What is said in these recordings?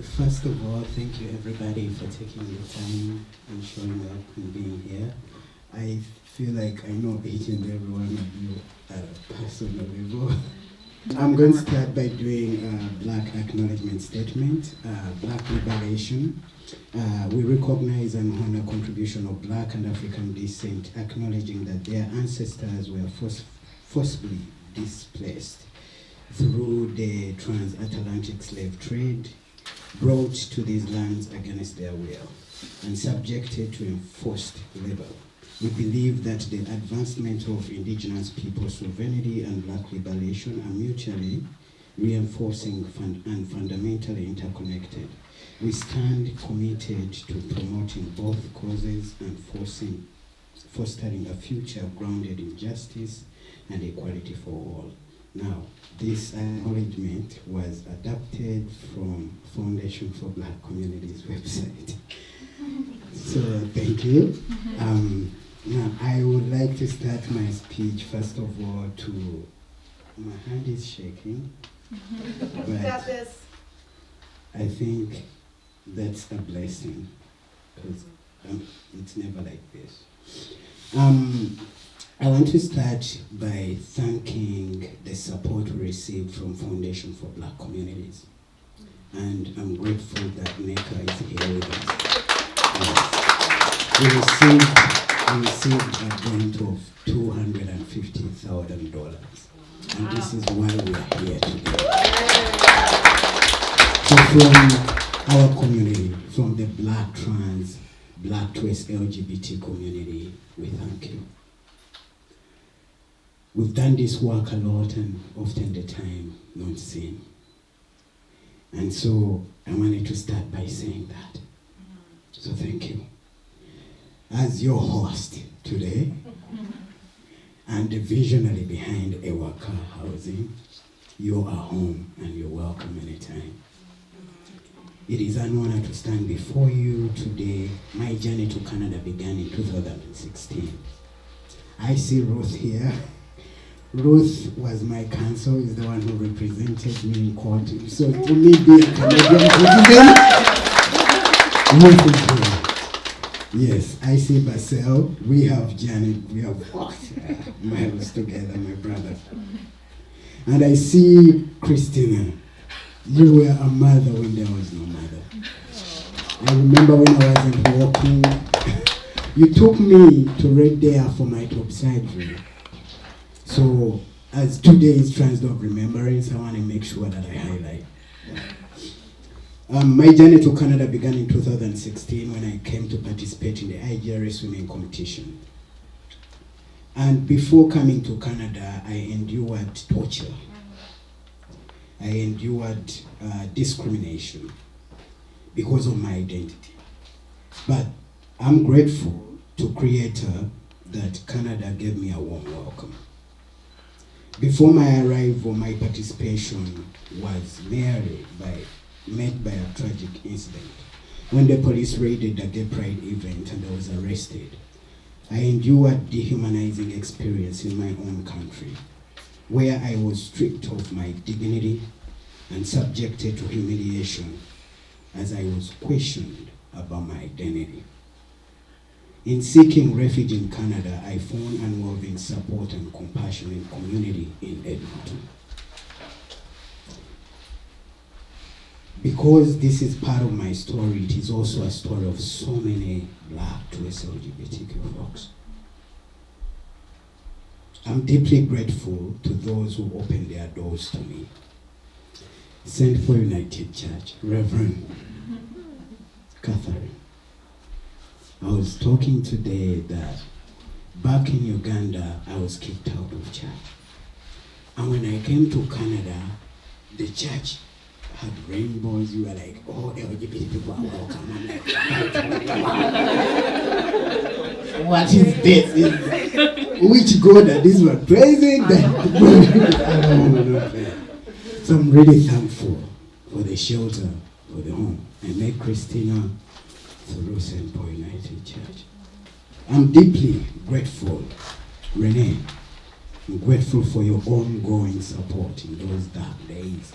First of all, thank you everybody for taking your time and showing up and being here. I feel like I know each and every one of you at a personal level. I'm going to start by doing a Black acknowledgement statement, Black liberation. We recognize and honor contribution of Black and African descent, acknowledging that their ancestors were forcibly displaced through the transatlantic slave trade, brought to these lands against their will, and subjected to enforced labor. We believe that the advancement of indigenous people's sovereignty and Black liberation are mutually reinforcing and fundamentally interconnected. We stand committed to promoting both causes and fostering a future grounded in justice and equality for all. Now, this acknowledgement was adapted from Foundation for Black Communities website. So thank you. Now, I would like to start my speech first of all to, my hand is shaking, but I think that's a blessing because it's never like this. I want to start by thanking the support we received from Foundation for Black Communities. And I'm grateful that NECA is here with us. We received a grant of $250,000. And this is why we are here today. So from our community, from the Black trans, Black twist LGBT community, we thank you. We've done this work a lot and often the time not seen. And so I wanted to start by saying that. So thank you. As your host today and the visionary behind Ewaka housing, you are home and you're welcome anytime. It is an honor to stand before you today. My journey to Canada began in 2016. I see Ruth here. Ruth was my counsel, is the one who represented me in court. So to me, be a Canadian citizen, Ruth is here. Yes, I see Basel. We have Janet. We have walked miles together, my brother. And I see Christina. You were a mother when there was no mother. I remember when I wasn't walking, you took me to Red Deer for my top surgery. So, as today is Transdog Remembrance, I want to make sure that I highlight. My journey to Canada began in 2016 when I came to participate in the IGRA swimming competition. And before coming to Canada, I endured torture. I endured discrimination because of my identity. But I'm grateful to Creator that Canada gave me a warm welcome. Before my arrival, my participation was met by a tragic incident. When the police raided a gay pride event and I was arrested, I endured dehumanizing experience in my own country, where I was stripped of my dignity and subjected to humiliation as I was questioned about my identity. In seeking refuge in Canada, I found unwavering support and compassionate community in Edmonton. Because this is part of my story, it is also a story of so many Black to LGBTQ folks. I'm deeply grateful to those who opened their doors to me. St. Paul United Church, Reverend Catherine. I was talking today that back in Uganda, I was kicked out of church. And when I came to Canada, the church had rainbows. You were like, oh, LGBT people are welcome. I'm like, what is this? Which God are these were praising? So I'm really thankful for the shelter, for the home. I met Christina through St. Paul United Church. I'm deeply grateful, Renee. I'm grateful for your ongoing support in those dark days.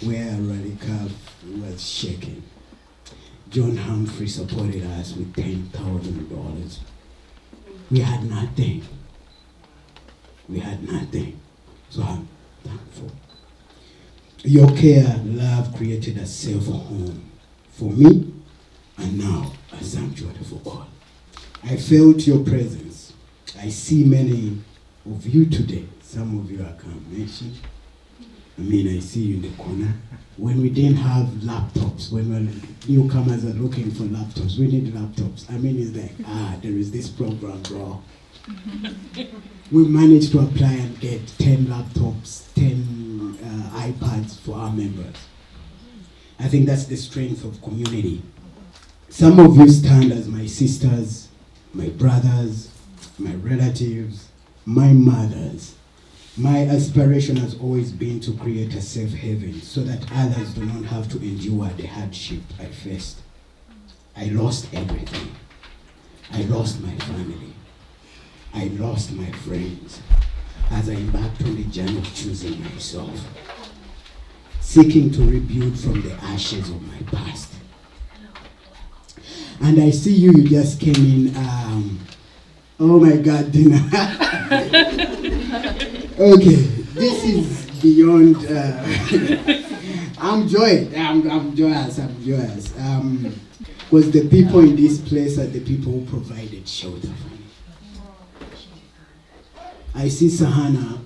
where RARICANOW was shaken. John Humphrey supported us with $10,000. We had nothing. We had nothing. So I'm thankful. Your care, love created a safe home for me and now a sanctuary for all. I felt your presence. I see many of you today. Some of you I can't mention. I see you in the corner. When we didn't have laptops, when newcomers are looking for laptops, we need laptops. It's like, there is this program, bro. We managed to apply and get 10 laptops, 10 iPads for our members. I think that's the strength of community. Some of you stand as my sisters, my brothers, my relatives, my mothers. My aspiration has always been to create a safe haven so that others do not have to endure the hardship I faced. I lost everything. I lost my family. I lost my friends as I embarked on the journey of choosing myself, seeking to rebuild from the ashes of my past. And I see you just came in, oh my God, dinner. Okay, this is beyond, I'm joyous, because the people in this place are the people who provided shelter for me. I see Sahana.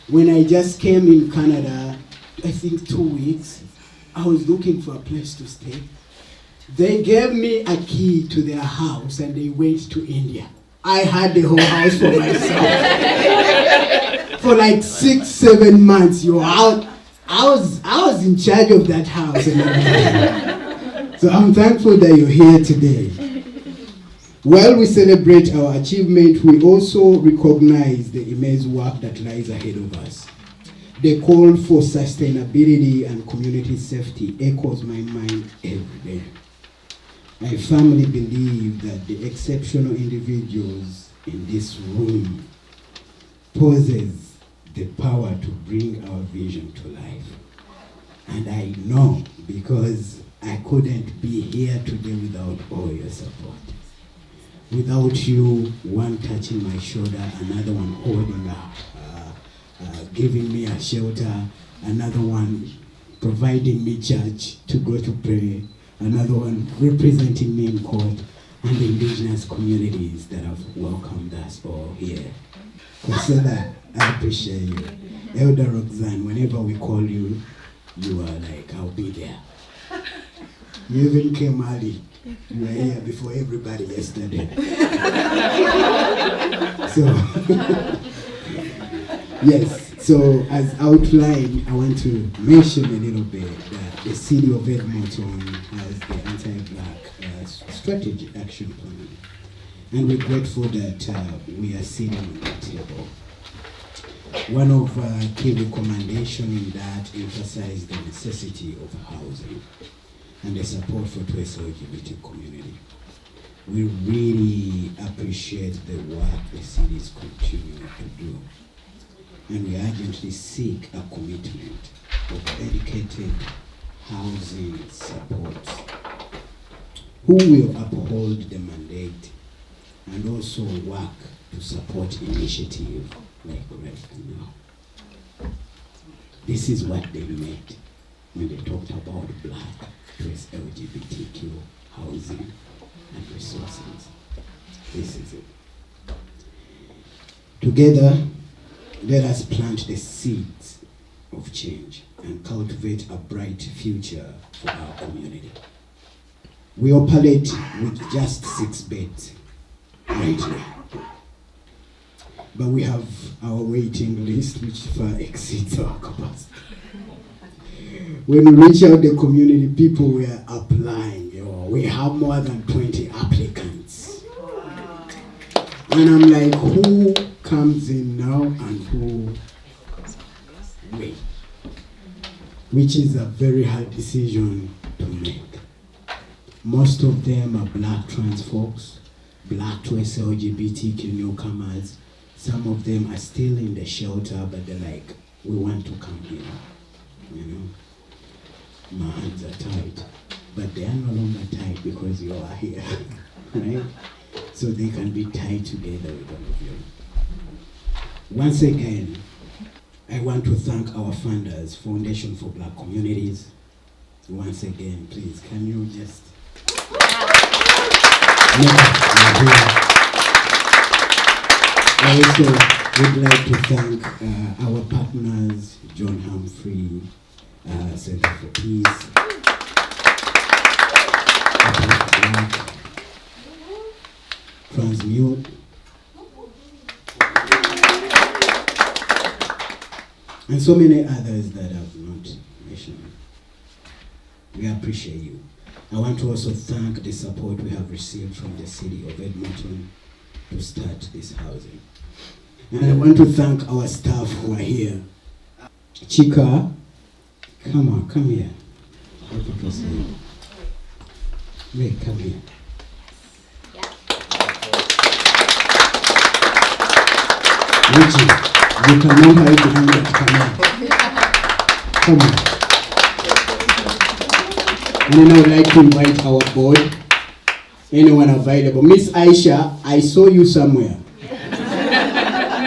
When I just came in Canada, I think 2 weeks, I was looking for a place to stay. They gave me a key to their house and they went to India. I had the whole house for myself. For like 6-7 months, I was in charge of that house. So I'm thankful that you're here today. While we celebrate our achievement, we also recognize the immense work that lies ahead of us. The call for sustainability and community safety echoes my mind every day. I firmly believe that the exceptional individuals in this room possess the power to bring our vision to life. And I know because I couldn't be here today without all your support. Without you, one touching my shoulder, another one holding up, giving me a shelter, another one providing me church to go to pray, another one representing me in court, and the indigenous communities that have welcomed us all here. Consider, I appreciate you. Elder Roxanne, whenever we call you, you are like, I'll be there. You even came early. You were here before everybody yesterday. Yes, so as outlined, I want to mention a little bit that the city of Edmonton has the anti-black strategy action plan. And we're grateful that we are sitting on the table. One of key recommendations in that emphasized the necessity of housing and the support for the LGBT community. We really appreciate the work the city is continuing to do. And we urgently seek a commitment of dedicated housing support who will uphold the mandate and also work to support initiatives like RARICANOW. This is what they meant when they talked about black plus LGBTQ housing and resources. This is it. Together, let us plant the seeds of change and cultivate a bright future for our community. We operate with just 6 beds right now. But we have our waiting list which far exceeds our capacity. When we reach out the community, people were applying. We have more than 20 applicants. And I'm like, who comes in now and who wait? Which is a very hard decision to make. Most of them are black trans folks, black to LGBTQ newcomers. Some of them are still in the shelter, but they're like, we want to come here, my hands are tied. But they are no longer tied because you are here, right? So they can be tied together with all of you. Once again, I want to thank our funders, Foundation for Black Communities. Once again, please, can you just I also would like to thank our partners, John Humphrey, Center for Peace, Transmute, and so many others that I've not mentioned. We appreciate you. I want to also thank the support we have received from the city of Edmonton to start this housing. And I want to thank our staff who are here. Chika, come here. Ray, come here. Richie, you cannot hide behind that camera. Come on. And then I would like to invite our board. Anyone available? Miss Aisha, I saw you somewhere.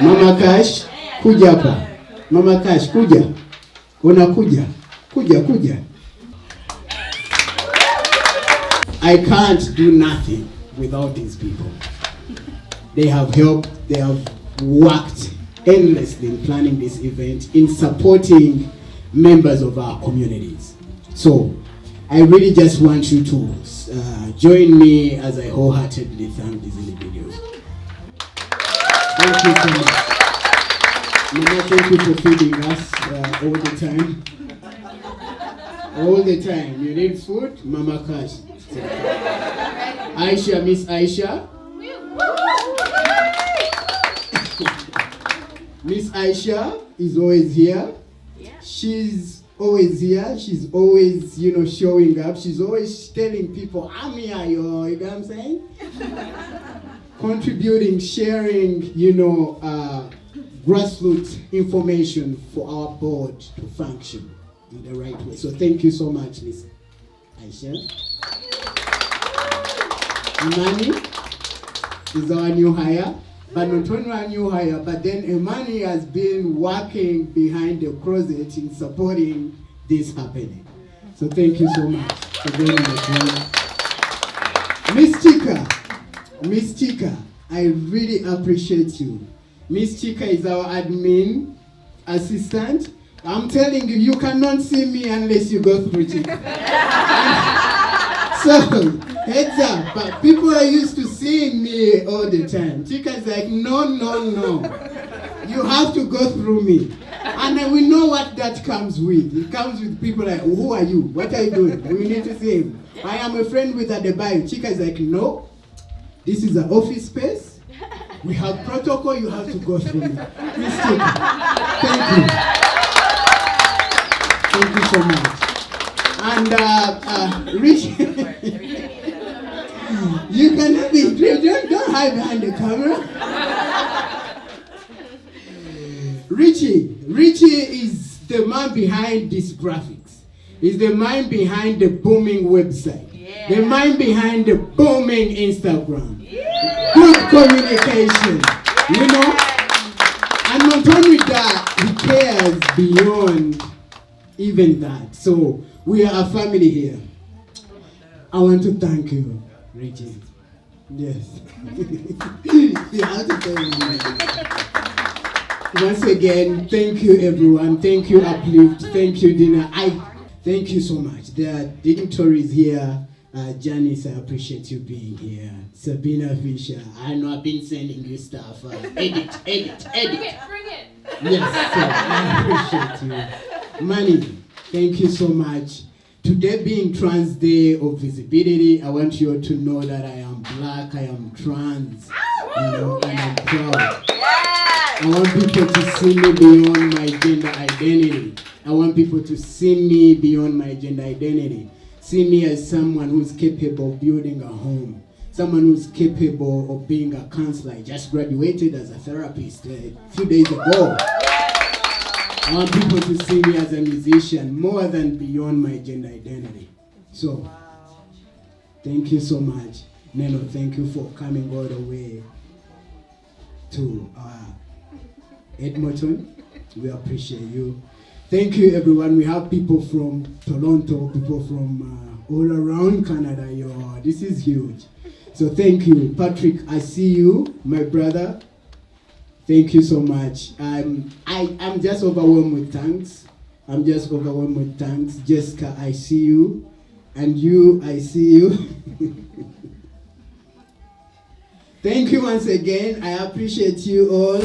Mama Cash, kuja hapa. Mama Cash, kuja. Unakuja. Kuja. I can't do nothing without these people. They have helped, they have worked endlessly in planning this event, in supporting members of our communities. So, I really just want you to join me as I wholeheartedly thank these individuals. Thank you so much. Mama, thank you for feeding us all the time. All the time. You need food? Mama Cash. Aisha, Miss Aisha. Miss Aisha is always here. She's always here. She's always, showing up. She's always telling people, I'm here, yo. You know what I'm saying? Contributing, sharing, grassroots information for our board to function in the right way. So thank you so much, Miss Aisha. Imani is our new hire. But not only a new hire, but then Imani has been working behind the closet in supporting this happening. So thank you so much for being the Miss Chika, I really appreciate you. Miss Chika is our admin assistant. I'm telling you, you cannot see me unless you go through Chika. So, heads up, but people are used to seeing me all the time. Chika is like, no. You have to go through me. And we know what that comes with. It comes with people like, who are you? What are you doing? We need to see him. I am a friend with Adebayo. Chika is like, no. This is an office space. We have protocol. You have to go through me. Miss Chika, thank you. Thank you so much. And Rich, you cannot be, don't hide behind the camera. Richie is the man behind these graphics. He's the man behind the booming website. Yeah. The man behind the booming Instagram. Yeah. Good communication. And not only that, he cares beyond even that. So we are a family here. I want to thank you, Richie. Yes. You have to thank me. Once again, thank you everyone. Thank you Uplift. Thank you Dina. Thank you so much. There are dignitaries here. Janice, I appreciate you being here. Sabina Fisher, I know I've been sending you stuff. Edit. Bring it. Yes, sir. I appreciate you. Manny, thank you so much. Today being Trans Day of Visibility, I want you all to know that I am black, I am trans, and I'm proud. I want people to see me beyond my gender identity. I want people to see me beyond my gender identity. See me as someone who's capable of building a home. Someone who's capable of being a counselor. I just graduated as a therapist a few days ago. I want people to see me as a musician more than beyond my gender identity. So, thank you so much. Neno, thank you for coming all the way to Edmonton. We appreciate you. Thank you, everyone. We have people from Toronto, people from all around Canada. Yo, this is huge. So thank you. Patrick, I see you, my brother. Thank you so much. I'm just overwhelmed with thanks. Jessica, I see you. And you, I see you. Thank you once again. I appreciate you all.